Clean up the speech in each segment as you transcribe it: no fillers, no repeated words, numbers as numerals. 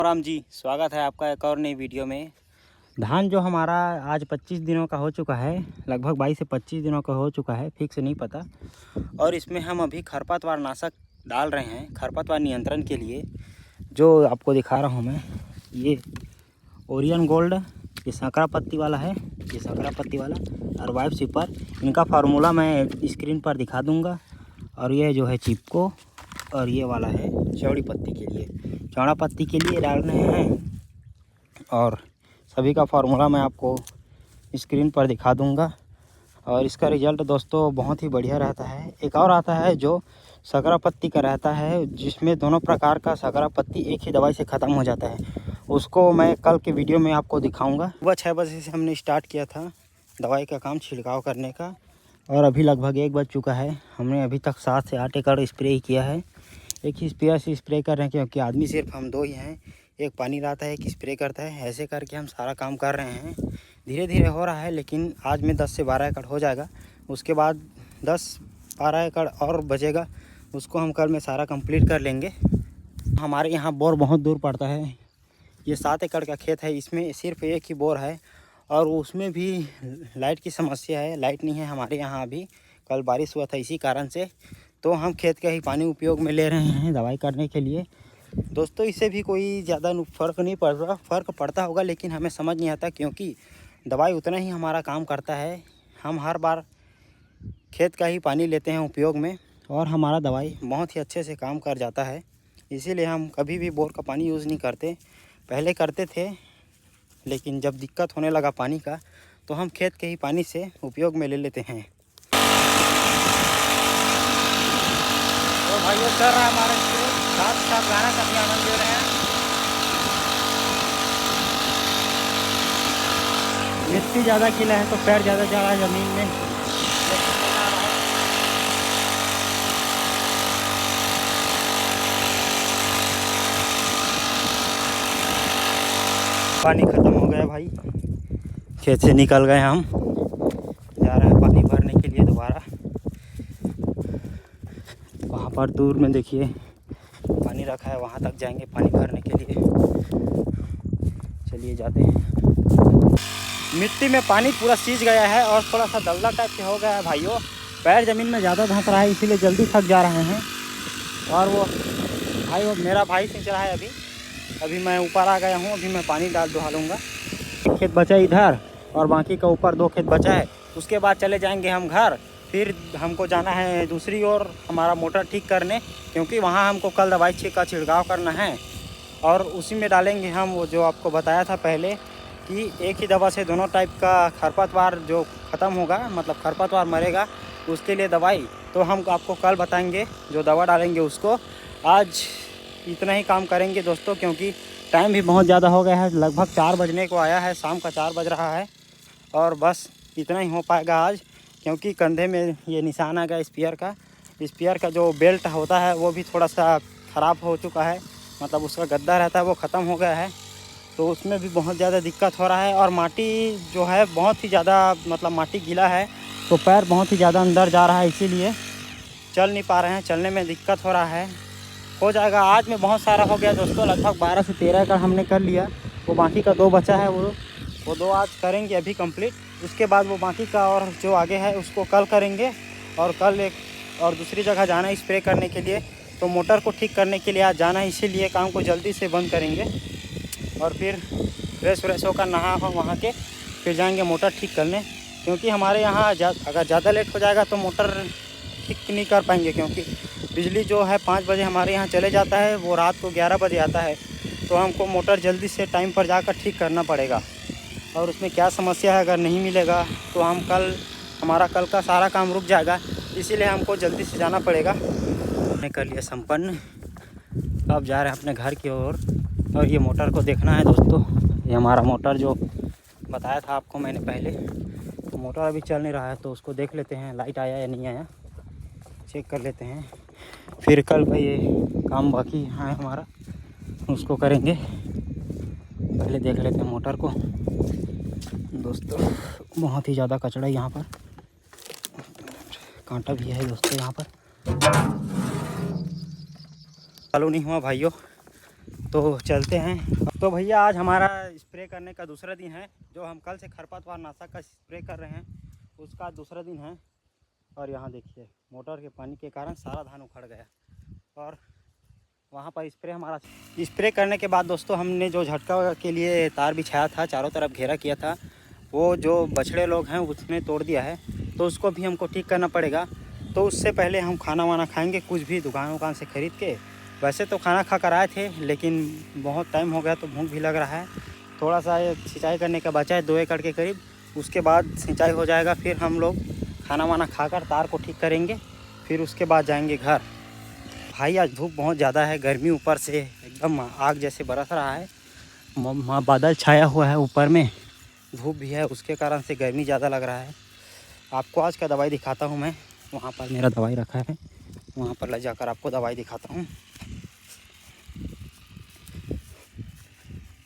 राम जी, स्वागत है आपका एक और नई वीडियो में। धान जो हमारा आज 25 दिनों का हो चुका है, लगभग 22 से 25 दिनों का हो चुका है, फिक्स नहीं पता। और इसमें हम अभी खरपतवार नाशक डाल रहे हैं खरपतवार नियंत्रण के लिए। जो आपको दिखा रहा हूँ मैं, ये ओरियन गोल्ड, ये संकरा पत्ती वाला है, ये संकरा पत्ती वाला और वाइफ सुपर। इनका फार्मूला मैं स्क्रीन पर दिखा दूँगा। और ये जो है चिपको, और ये वाला है चौड़ी पत्ती के लिए, चौड़ा पत्ती के लिए डाल रहे हैं। और सभी का फार्मूला मैं आपको स्क्रीन पर दिखा दूंगा। और इसका रिज़ल्ट दोस्तों बहुत ही बढ़िया रहता है। एक और आता है जो सकरा पत्ती का रहता है, जिसमें दोनों प्रकार का सकरा पत्ती एक ही दवाई से ख़त्म हो जाता है। उसको मैं कल के वीडियो में आपको दिखाऊंगा। सुबह 6 बजे से हमने स्टार्ट किया था दवाई का काम छिड़काव करने का, और अभी लगभग 1 बज चुका है। हमने अभी तक 7 से 8 एकड़ स्प्रे ही किया है। एक ही स्प्रेयर से स्प्रे कर रहे हैं, क्योंकि आदमी सिर्फ हम 2 ही हैं। एक पानी लाता है, एक स्प्रे करता है। ऐसे करके हम सारा काम कर रहे हैं। धीरे धीरे हो रहा है, लेकिन आज में 10 से 12 एकड़ हो जाएगा। उसके बाद 10-12 एकड़ और बचेगा, उसको हम कल में सारा कंप्लीट कर लेंगे। हमारे यहाँ बोर बहुत दूर पड़ता है। ये 7 एकड़ का खेत है, इसमें सिर्फ एक ही बोर है, और उसमें भी लाइट की समस्या है। लाइट नहीं है हमारे यहाँ अभी, कल बारिश हुआ था इसी कारण से। तो हम खेत का ही पानी उपयोग में ले रहे हैं दवाई करने के लिए। दोस्तों, इससे भी कोई ज़्यादा फ़र्क नहीं पड़ रहा, फ़र्क पड़ता होगा, लेकिन हमें समझ नहीं आता, क्योंकि दवाई उतना ही हमारा काम करता है। हम हर बार खेत का ही पानी लेते हैं उपयोग में, और हमारा दवाई बहुत ही अच्छे से काम कर जाता है। इसीलिए हम कभी भी बोर का पानी यूज़ नहीं करते। पहले करते थे, लेकिन जब दिक्कत होने लगा पानी का, तो हम खेत के ही पानी से उपयोग में ले लेते हैं। तो भाइयों, चल रहा है हमारे साथ साथ गाना का भी आनंद ले रहे हैं। मिट्टी ज़्यादा गीला है तो पैर ज़्यादा जा रहा है ज़मीन में। पानी ख़त्म हो गया भाई, खेत से निकल गए हम, जा रहे हैं पानी भरने के लिए दोबारा। वहाँ पर दूर में देखिए पानी रखा है, वहाँ तक जाएंगे पानी भरने के लिए। चलिए जाते हैं। मिट्टी में पानी पूरा सींच गया है और थोड़ा सा दलदल टाइप से हो गया है भाइयों। पैर ज़मीन में ज़्यादा धंस रहा है, इसीलिए जल्दी थक जा रहे हैं। और वो मेरा भाई सींच रहा है अभी मैं ऊपर आ गया हूँ। अभी मैं पानी डालूँगा। खेत बचा इधर और बाकी का ऊपर 2 खेत बचा है। उसके बाद चले जाएंगे हम घर। फिर हमको जाना है दूसरी ओर हमारा मोटर ठीक करने, क्योंकि वहाँ हमको कल दवाई का छिड़काव करना है। और उसी में डालेंगे हम वो जो आपको बताया था पहले, कि एक ही दवा से दोनों टाइप का खरपतवार जो ख़त्म होगा, मतलब खरपतवार मरेगा, उसके लिए दवाई। तो हम आपको कल बताएंगे जो दवा डालेंगे उसको। आज इतना ही काम करेंगे दोस्तों, क्योंकि टाइम भी बहुत ज़्यादा हो गया है। लगभग 4 बजने को आया है, शाम का 4 बज रहा है। और बस इतना ही हो पाएगा आज, क्योंकि कंधे में ये निशान आ गया स्पेयर का जो बेल्ट होता है वो भी थोड़ा सा ख़राब हो चुका है, मतलब उसका गद्दा रहता है वो ख़त्म हो गया है। तो उसमें भी बहुत ज़्यादा दिक्कत हो रहा है। और माटी जो है बहुत ही ज़्यादा, मतलब माटी गीला है, तो पैर बहुत ही ज़्यादा अंदर जा रहा है, इसीलिए चल नहीं पा रहे हैं, चलने में दिक्कत हो रहा है। हो जाएगा, आज में बहुत सारा हो गया दोस्तों। लगभग 12 से 13 एकड़ हमने कर लिया। वो बाकी का 2 बचा है, वो 2 आज करेंगे अभी कंप्लीट। उसके बाद वो बाकी का और जो आगे है उसको कल करेंगे। और कल एक और दूसरी जगह जाना है स्प्रे करने के लिए, तो मोटर को ठीक करने के लिए आज जाना है, इसीलिए काम को जल्दी से बंद करेंगे। और फिर फ्रेश होकर नहा हो वहाँ के, फिर जाएंगे मोटर ठीक करने। क्योंकि हमारे यहाँ अगर ज़्यादा लेट हो जाएगा तो मोटर ठीक नहीं कर पाएंगे, क्योंकि बिजली जो है 5 बजे हमारे यहाँ चले जाता है, वो रात को 11 बजे आता है। तो हमको मोटर जल्दी से टाइम पर जाकर ठीक करना पड़ेगा। और उसमें क्या समस्या है, अगर नहीं मिलेगा तो हमारा कल का सारा काम रुक जाएगा, इसीलिए हमको जल्दी से जाना पड़ेगा। हमने कर लिया संपन्न, अब जा रहे हैं अपने घर की ओर। और ये मोटर को देखना है दोस्तों, ये हमारा मोटर जो बताया था आपको मैंने पहले, तो मोटर अभी चल नहीं रहा है, तो उसको देख लेते हैं लाइट आया या नहीं आया, चेक कर लेते हैं। फिर कल का ये काम बाकी है हमारा, उसको करेंगे। पहले देख लेते हैं मोटर को दोस्तों। बहुत ही ज़्यादा कचरा है यहाँ पर, कांटा भी है दोस्तों यहाँ पर। चालू नहीं हुआ भाइयों, तो चलते हैं। तो भैया आज हमारा स्प्रे करने का दूसरा दिन है। जो हम कल से खरपतवार नाशक का स्प्रे कर रहे हैं उसका दूसरा दिन है। और यहाँ देखिए मोटर के पानी के कारण सारा धान उखड़ गया। और वहाँ पर स्प्रे हमारा स्प्रे करने के बाद दोस्तों हमने जो झटका के लिए तार बिछाया था, चारों तरफ घेरा किया था, वो जो बछड़े लोग हैं उसने तोड़ दिया है। तो उसको भी हमको ठीक करना पड़ेगा। तो उससे पहले हम खाना वाना खाएंगे कुछ भी दुकान से ख़रीद के। वैसे तो खाना खा कर आए थे लेकिन बहुत टाइम हो गया तो भूख भी लग रहा है। थोड़ा सा सिंचाई करने का बचा है 2 एकड़ के करीब, उसके बाद सिंचाई हो जाएगा। फिर हम लोग खाना वाना खाकर तार को ठीक करेंगे, फिर उसके बाद जाएंगे घर। भाई आज धूप बहुत ज़्यादा है, गर्मी ऊपर से एकदम आग जैसे बरस रहा है। बादल छाया हुआ है, ऊपर में धूप भी है, उसके कारण से गर्मी ज़्यादा लग रहा है। आपको आज का दवाई दिखाता हूँ मैं। वहाँ पर मेरा दवाई रखा है, वहाँ पर ले जाकर आपको दवाई दिखाता हूँ।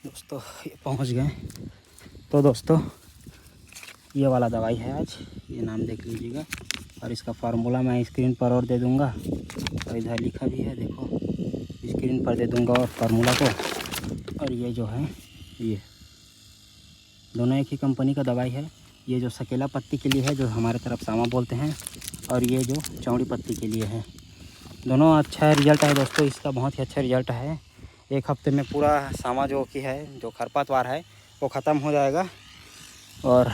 दोस्तों ये पहुँच गए। तो दोस्तों ये वाला दवाई है आज, ये नाम देख लीजिएगा। और इसका फार्मूला मैं स्क्रीन पर और दे दूँगा, और इधर लिखा भी है, देखो स्क्रीन पर दे दूँगा और फार्मूला को। और ये जो है ये दोनों एक ही कंपनी का दवाई है। ये जो सकेला पत्ती के लिए है, जो हमारे तरफ सामा बोलते हैं, और ये जो चौड़ी पत्ती के लिए है। दोनों अच्छा रिजल्ट है दोस्तों, इसका बहुत ही अच्छा रिजल्ट है। 1 हफ्ते में पूरा सामा जो कि है, जो खरपतवार है, वो ख़त्म हो जाएगा। और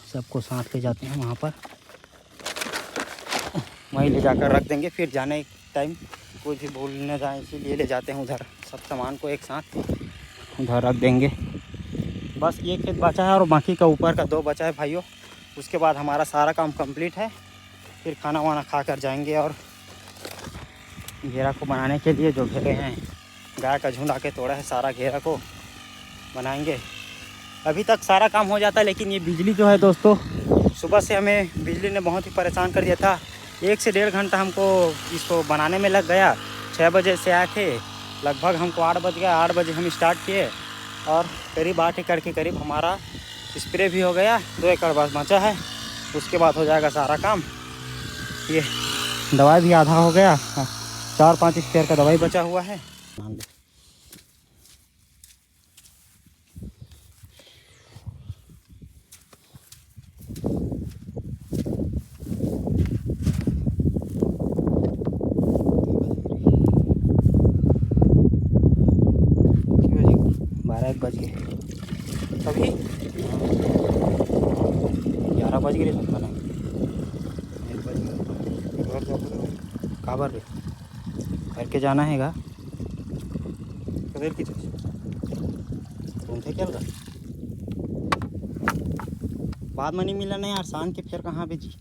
सबको साथ ले जाते हैं वहाँ पर, वहीं ले जाकर रख देंगे। फिर जाने टाइम कोई भी भूल न जाए, इसीलिए ले जाते हैं उधर। सब सामान को एक साथ उधर रख देंगे। बस ये खेत बचा है और बाकी का ऊपर का 2 बचा है भाइयों। उसके बाद हमारा सारा काम कंप्लीट है। फिर खाना वाना खा कर जाएंगे। और घेरा को बनाने के लिए जो घेरे हैं, गाय का झुंड आके तोड़ा है, सारा घेरा को बनाएंगे। अभी तक सारा काम हो जाता है, लेकिन ये बिजली जो है दोस्तों, सुबह से हमें बिजली ने बहुत ही परेशान कर दिया था। 1 से 1.5 घंटा हमको इसको बनाने में लग गया। 6 बजे से आए थे, लगभग हमको 8 बज गया। 8 बजे हम स्टार्ट किए और करीब 8 एकड़ के करीब हमारा स्प्रे भी हो गया। 2 एकड़ बस बचा है, उसके बाद हो जाएगा सारा काम। ये दवाई भी आधा हो गया, 4-5 स्प्रे का दवाई बचा हुआ है। बज गए अभी 11 बज गए सकता ना, 1 बज गया। घर जाओ काबर रे, घर के जाना है गा कदेर की तुम थे क्या बाद में नहीं मिला नहीं यार। शान के फिर कहाँ भेजी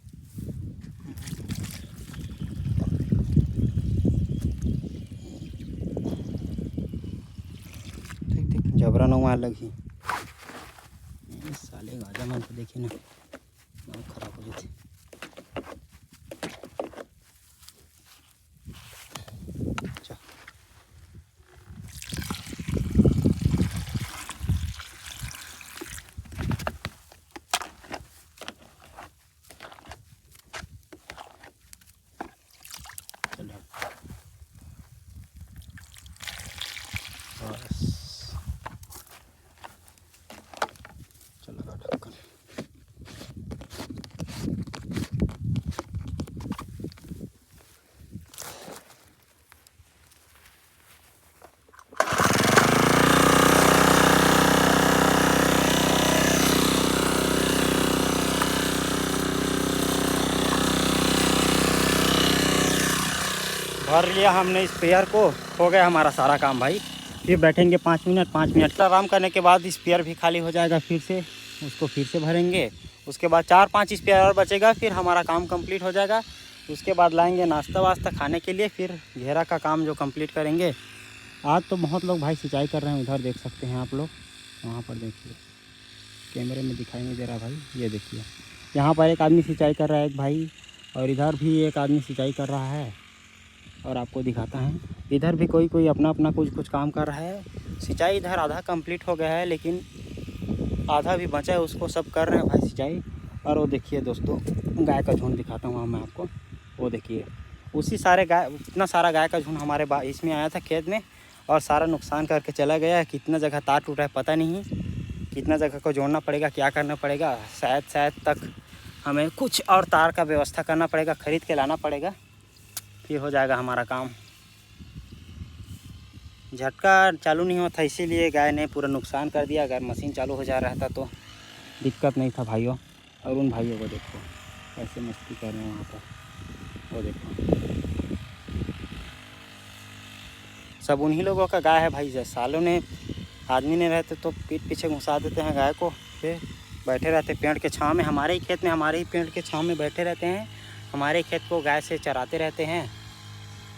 जबरा नो मार लगी साले गाजा मन तो देखिए ना, बहुत खराब हो जाती। भर लिया हमने स्पेयर को, हो गया हमारा सारा काम भाई। फिर बैठेंगे 5 मिनट आराम करने के बाद स्पेयर भी खाली हो जाएगा। फिर से उसको फिर से भरेंगे, उसके बाद 4-5 स्पेयर और बचेगा, फिर हमारा काम कंप्लीट हो जाएगा। उसके बाद लाएंगे नाश्ता वास्ता खाने के लिए, फिर घेरा का काम जो कंप्लीट करेंगे। आज तो बहुत लोग भाई सिंचाई कर रहे हैं, उधर देख सकते हैं आप लोग, वहाँ पर देखिए, कैमरे में दिखाई नहीं दे रहा भाई, ये देखिए यहाँ पर एक आदमी सिंचाई कर रहा है एक भाई, और इधर भी एक आदमी सिंचाई कर रहा है। और आपको दिखाता है इधर भी कोई अपना अपना कुछ काम कर रहा है। सिंचाई इधर आधा कंप्लीट हो गया है, लेकिन आधा भी बचा है, उसको सब कर रहे हैं भाई सिंचाई। और वो देखिए दोस्तों, गाय का झुंड दिखाता हूँ मैं आपको, वो देखिए उसी उतना सारा गाय का झुंड हमारे इसमें आया था खेत में और सारा नुकसान करके चला गया है। कितना जगह तार टूटा है पता नहीं, कितना जगह को जोड़ना पड़ेगा, क्या करना पड़ेगा। शायद तक हमें कुछ और तार का व्यवस्था करना पड़ेगा, ख़रीद के लाना पड़ेगा, फिर हो जाएगा हमारा काम। झटका चालू नहीं हुआ था इसीलिए गाय ने पूरा नुकसान कर दिया। अगर मशीन चालू हो जा रहा था तो दिक्कत नहीं था भाइयों। और उन भाइयों को देखो कैसे मस्ती कर रहे हैं वहाँ पर, वो देखो सब उन्हीं लोगों का गाय है भाई। जैसे सालों ने आदमी नहीं रहते तो पीठ पीछे घुसा देते हैं गाय को, फिर बैठे रहते पेड़ के छाँव में, हमारे ही खेत में, हमारे ही पेड़ के छाँव में बैठे रहते हैं, हमारे खेत को गाय से चराते रहते हैं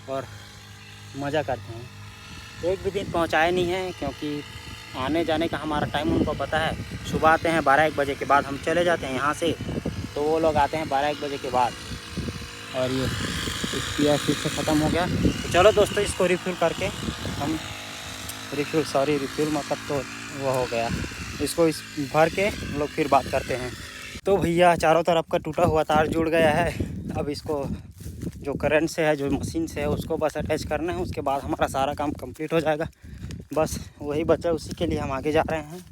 और मज़ा करते हैं। एक भी दिन पहुंचाए नहीं है क्योंकि आने जाने का हमारा टाइम उनको पता है। सुबह आते हैं 12-1 बजे के बाद, हम चले जाते हैं यहाँ से, तो वो लोग आते हैं 12-1 बजे के बाद। और ये इसकी फिर से ख़त्म हो गया। तो चलो दोस्तों इसको रिफ्यूल करके हम रिफ्यूल मतलब तो वो हो गया, इसको इस भर के हम लोग फिर बात करते हैं। तो भैया चारों तरफ का टूटा हुआ तार जुड़ गया है। अब इसको जो करंट से है, जो मशीन से है, उसको बस अटैच करना है, उसके बाद हमारा सारा काम कंप्लीट हो जाएगा। बस वही बचा, उसी के लिए हम आगे जा रहे हैं।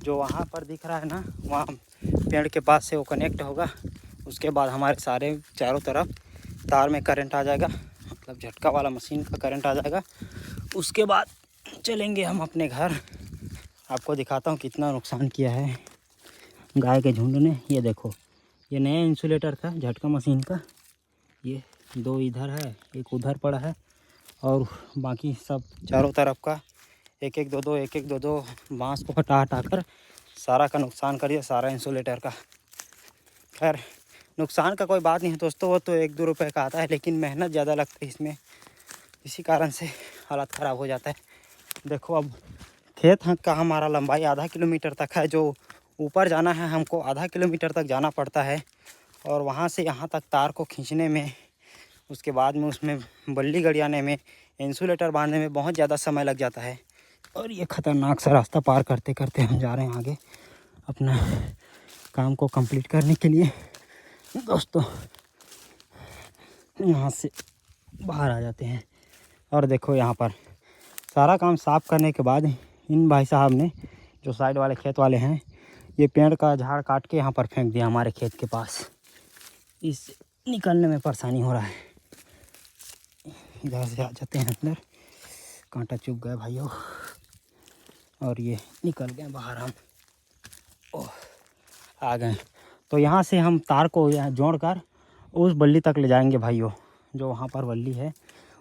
जो वहाँ पर दिख रहा है ना, वहाँ पेड़ के पास से वो कनेक्ट होगा, उसके बाद हमारे सारे चारों तरफ तार में करंट आ जाएगा, मतलब झटका वाला मशीन का करंट आ जाएगा। उसके बाद चलेंगे हम अपने घर। आपको दिखाता हूँ कितना नुकसान किया है गाय के झुंड ने। ये देखो, ये नया इंसुलेटर था झटका मशीन का, ये 2 इधर है, एक उधर पड़ा है, और बाकी सब चारों तरफ का 1-1 2-2 बाँस को हटा कर सारा का नुकसान कर दिया, सारा इंसुलेटर का। खैर नुकसान का कोई बात नहीं है दोस्तों, वो तो 1-2 रुपये का आता है, लेकिन मेहनत ज़्यादा लगती है इसमें, इसी कारण से हालत ख़राब हो जाता है। देखो अब खेत का हमारा लंबाई आधा किलोमीटर तक है, जो ऊपर जाना है हमको आधा किलोमीटर तक जाना पड़ता है, और वहाँ से यहाँ तक तार को खींचने में, उसके बाद में उसमें बल्ली गड़ियाने में, इंसुलेटर बांधने में बहुत ज़्यादा समय लग जाता है। और ये ख़तरनाक सा रास्ता पार करते करते हम जा रहे हैं आगे अपना काम को कंप्लीट करने के लिए। दोस्तों यहाँ से बाहर आ जाते हैं और देखो यहाँ पर सारा काम साफ़ करने के बाद इन भाई साहब ने, जो साइड वाले खेत वाले हैं, ये पेड़ का झाड़ काट के यहाँ पर फेंक दिया हमारे खेत के पास। इससे निकलने में परेशानी हो रहा है। इधर से आ जाते हैं अंदर, कांटा चुभ गया भाइयों, और ये निकल गए बाहर हम। ओह आ गए। तो यहाँ से हम तार को यहाँ जोड़कर उस बल्ली तक ले जाएंगे भाइयों, जो वहाँ पर बल्ली है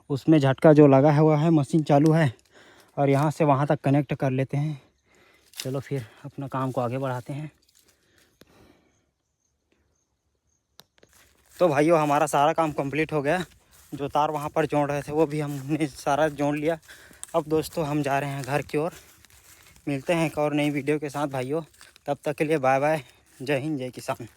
उसमें झटका जो लगा हुआ है, मशीन चालू है, और यहाँ से वहाँ तक कनेक्ट कर लेते हैं। चलो फिर अपना काम को आगे बढ़ाते हैं। तो भाइयों हमारा सारा काम कंप्लीट हो गया। जो तार वहाँ पर जोड़ रहे थे वो भी हमने सारा जोड़ लिया। अब दोस्तों हम जा रहे हैं घर की ओर। मिलते हैं एक और नई वीडियो के साथ भाइयों, तब तक के लिए बाय बाय। जय हिंद, जय किसान।